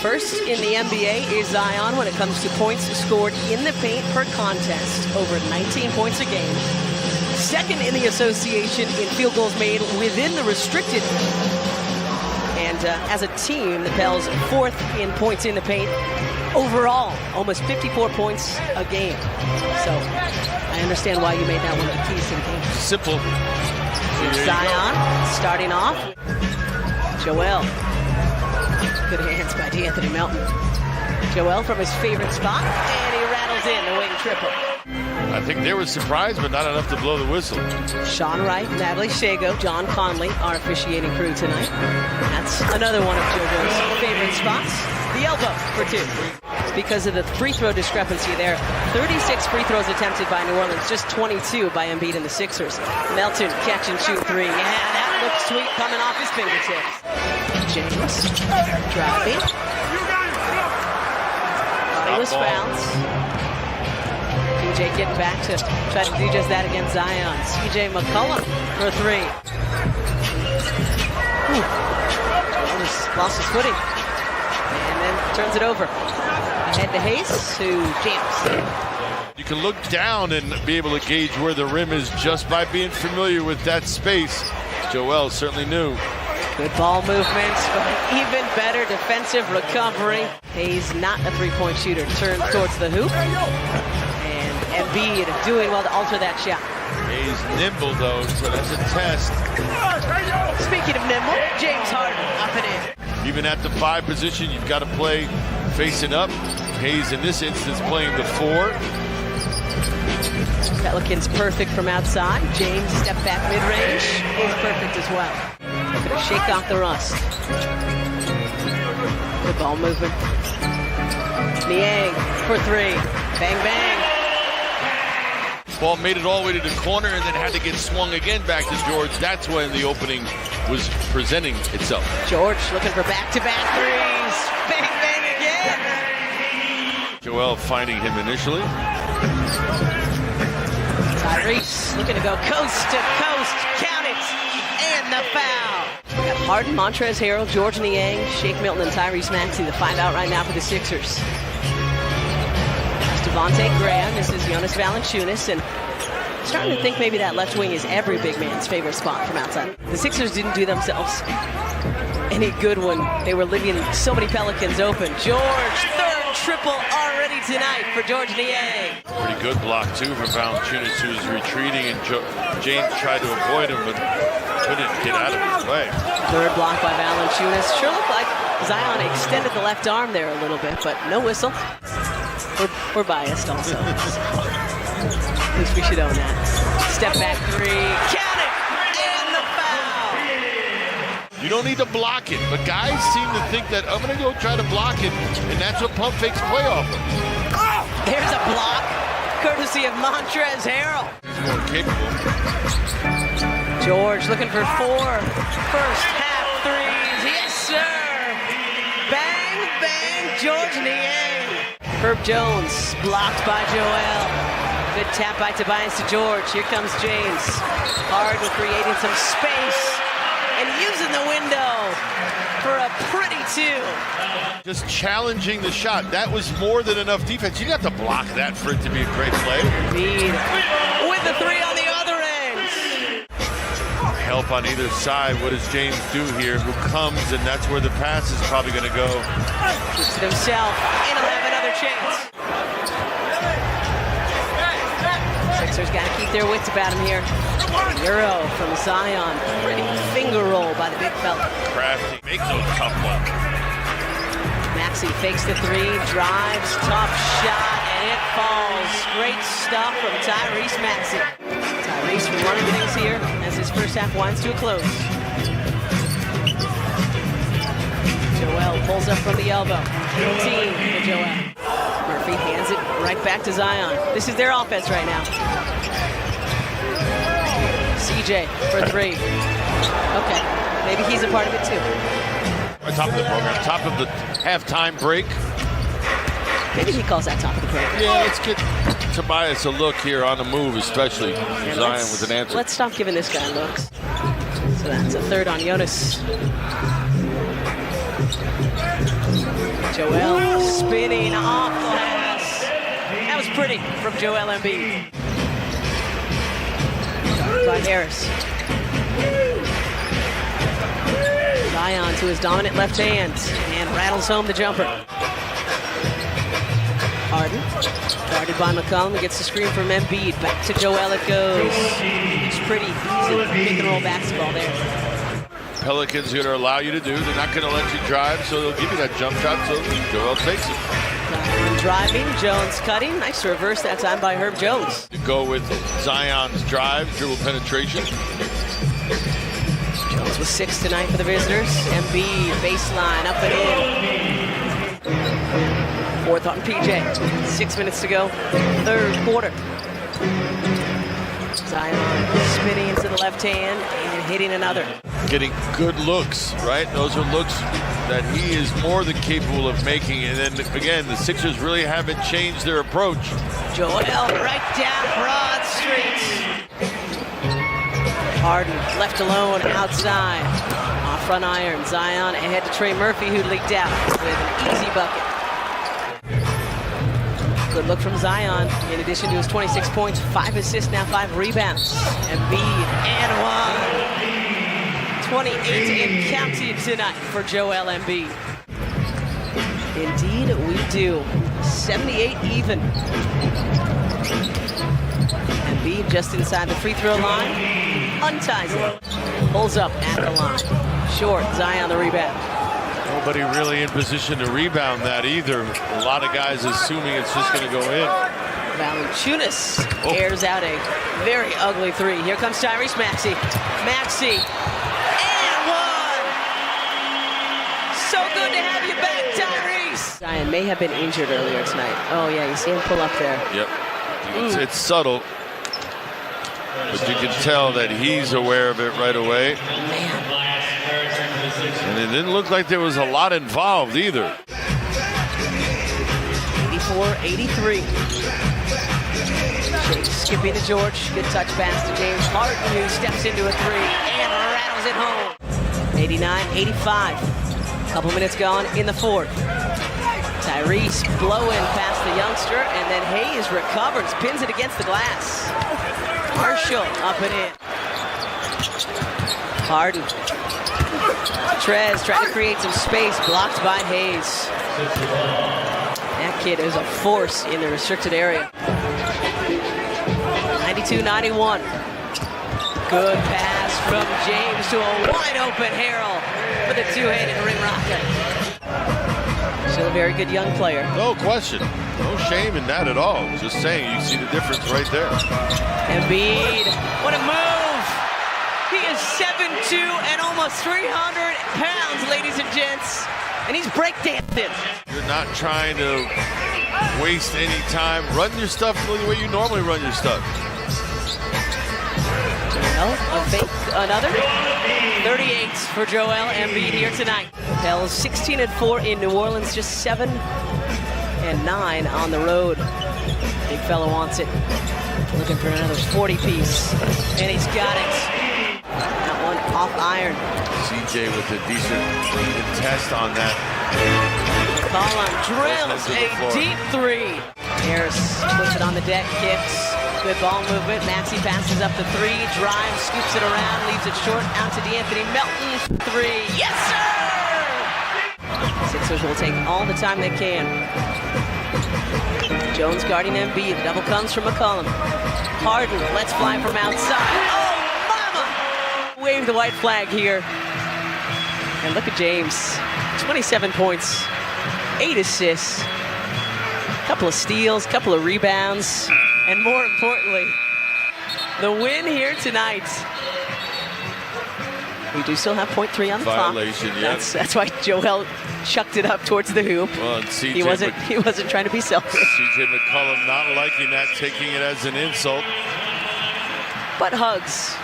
First in the NBA is Zion when it comes to points scored in the paint per contest, over 19 points a game. Second in the association in field goals made within the restricted. And as a team, the Pels fourth in points in the paint. Overall, almost 54 points a game. So I understand why you made that one of the keys to the game. Simple. Zion starting off. Joel. Good hands by D'Anthony Melton. Joel from his favorite spot, and he rattles in the wing triple. I think they were surprised, but not enough to blow the whistle. Sean Wright, Natalie Shago, John Conley, our officiating crew tonight. That's another one of JoJo's favorite spots. The elbow for two. Because of the free throw discrepancy there. 36 free throws attempted by New Orleans, just 22 by Embiid and the Sixers. Melton catch and shoot three. Yeah, that looks sweet coming off his fingertips. James driving. He was fouled. PJ getting back to try to do just that against Zion. CJ McCollum for three. Lost his footing. And then turns it over. Ahead to Hayes, who jams. You can look down and be able to gauge where the rim is just by being familiar with that space. Joel certainly knew. Good ball movements, but even better defensive recovery. Hayes, not a three-point shooter, turns towards the hoop. And Embiid doing well to alter that shot. Hayes nimble though, so that's a test. Speaking of nimble, James Harden up and in. Even at the 5 position, you've got to play facing up. Hayes in this instance playing the 4. Pelicans perfect from outside. James step back mid-range is perfect as well. Gonna shake off the rust. Good ball movement. Niang for three. Bang, bang. Ball made it all the way to the corner and then had to get swung again back to George. That's when the opening was presenting itself. George looking for back-to-back threes. Bang, bang again. Joel finding him initially. Tyrese looking to go coast to coast. Count it. And the foul. Harden, Montrezl Harrell, George Niang, Shake Milton, and Tyrese Maxey to find out right now for the Sixers. That's Devontae Graham. This is Jonas Valanciunas, and starting to think maybe that left wing is every big man's favorite spot from outside. The Sixers didn't do themselves any good when they were leaving so many Pelicans open. George, third triple already tonight for George Niang. Pretty good block too for Valanciunas, who was retreating, and James tried to avoid him, but couldn't get out of his way. Third block by Valanciunas. Sure looked like Zion extended the left arm there a little bit, but no whistle. We're biased also. At least we should own that. Step back three. Count it! And the foul! You don't need to block it, but guys seem to think that I'm going to go try to block it, and that's what pump fakes play off of. There's a block, courtesy of Montrezl Harrell. He's more capable. George looking for 4 first half threes. Yes, sir! Bang, bang, George Niang. Herb Jones blocked by Joel. Good tap by Tobias to George. Here comes James. Harden creating some space and using the window for a pretty 2. Just challenging the shot. That was more than enough defense. You got to block that for it to be a great play. Embiid with the 3 on the other end. Help on either side. What does James do here? Who comes, and that's where the pass is probably going to go. Keeps it himself, and he'll have another chance. Sixers got to keep their wits about him here. Euro from Zion. Pretty finger roll by the big fella. Crafty. Make those tough ones. Maxey fakes the 3, drives, tough shot, and it falls. Great stuff from Tyrese Maxey. Tyrese running things here as his first half winds to a close. Joel pulls up from the elbow. 18 for Joel. Murphy hands it right back to Zion. This is their offense right now. CJ for 3. Okay, maybe he's a part of it too. Top of the program, top of the halftime break. Maybe he calls that top of the program. Yeah, let's get Tobias a look here on the move, especially Zion with an answer. Let's stop giving this guy looks. So that's a third on Jonas. Joel spinning off glass. That was pretty from Joel Embiid. By Harris. Zion to his dominant left hand and rattles home the jumper. Harden, guarded by McCollum, gets the screen from Embiid. Back to Joel it goes. It's pretty easy pick and roll basketball there. Pelicans are going to allow you to do. They're not going to let you drive, so they'll give you that jump shot, so Joel takes it. Driving, Jones cutting. Nice reverse that time by Herb Jones. To go with Zion's drive, dribble penetration. Jones with 6 tonight for the visitors. Embiid, baseline, up and in. Fourth on PJ. 6 minutes to go, third quarter. Zion spinning into the left hand and hitting another. Getting good looks, right? Those are looks that he is more than capable of making. And then again, the Sixers really haven't changed their approach. Joel right down Broad Street. Harden left alone outside. Off front iron. Zion ahead to Trey Murphy, who leaked out with an easy bucket. Good look from Zion. In addition to his 26 points, 5 assists, now 5 rebounds. Embiid and one. 28 and counting tonight for Joel Embiid. Indeed, we do. 78 even. Embiid just inside the free throw line. Unties it. Pulls up at the line. Short, Zion the rebound. Nobody really in position to rebound that either. A lot of guys assuming it's just going to go in. Valanciunas airs out a very ugly three. Here comes Tyrese Maxey. Maxey. So good to have you back, Tyrese. Zion may have been injured earlier tonight. Oh, yeah, you see him pull up there. Yep. It's subtle, but you can tell that he's aware of it right away. Man. And it didn't look like there was a lot involved either. 84-83. Skipping to George. Good touch pass to James Harden, who steps into a three and rattles it home. 89-85. Couple minutes gone in the fourth. Tyrese blowing past the youngster, and then Hayes recovers, pins it against the glass. Marshall up and in. Harden. Trez trying to create some space, blocked by Hayes. That kid is a force in the restricted area. 92-91. Good pass from James to a wide open Harrell for the two-handed rim rocket. Still a very good young player. No question. No shame in that at all. Just saying, you see the difference right there. Embiid, what a move! He is 7'2" and almost 300 pounds, ladies and gents. And he's breakdancing. You're not trying to waste any time. Run your stuff the way you normally run your stuff. A fake, another 38 for Joel Embiid here tonight. Pels 16-4 in New Orleans, just 7-9 on the road. Big fella wants it. Looking for another 40-piece, and he's got it. That one off iron. CJ with a decent test on that. McCollum drills a deep three. Harris puts it on the deck, kicks. Good ball movement. Maxey passes up the three, drives, scoops it around, leaves it short out to DeAnthony Melton. Three. Yes, sir! Sixers will take all the time they can. Jones guarding Embiid. The double comes from McCollum. Harden lets fly from outside. Oh, mama! Wave the white flag here. And look at James. 27 points, 8 assists, couple of steals, couple of rebounds. And more importantly, the win here tonight. We do still have .3 on the clock. Yes. That's why Joel chucked it up towards the hoop. Well, he wasn't trying to be selfish. CJ McCollum not liking that, taking it as an insult. But hugs.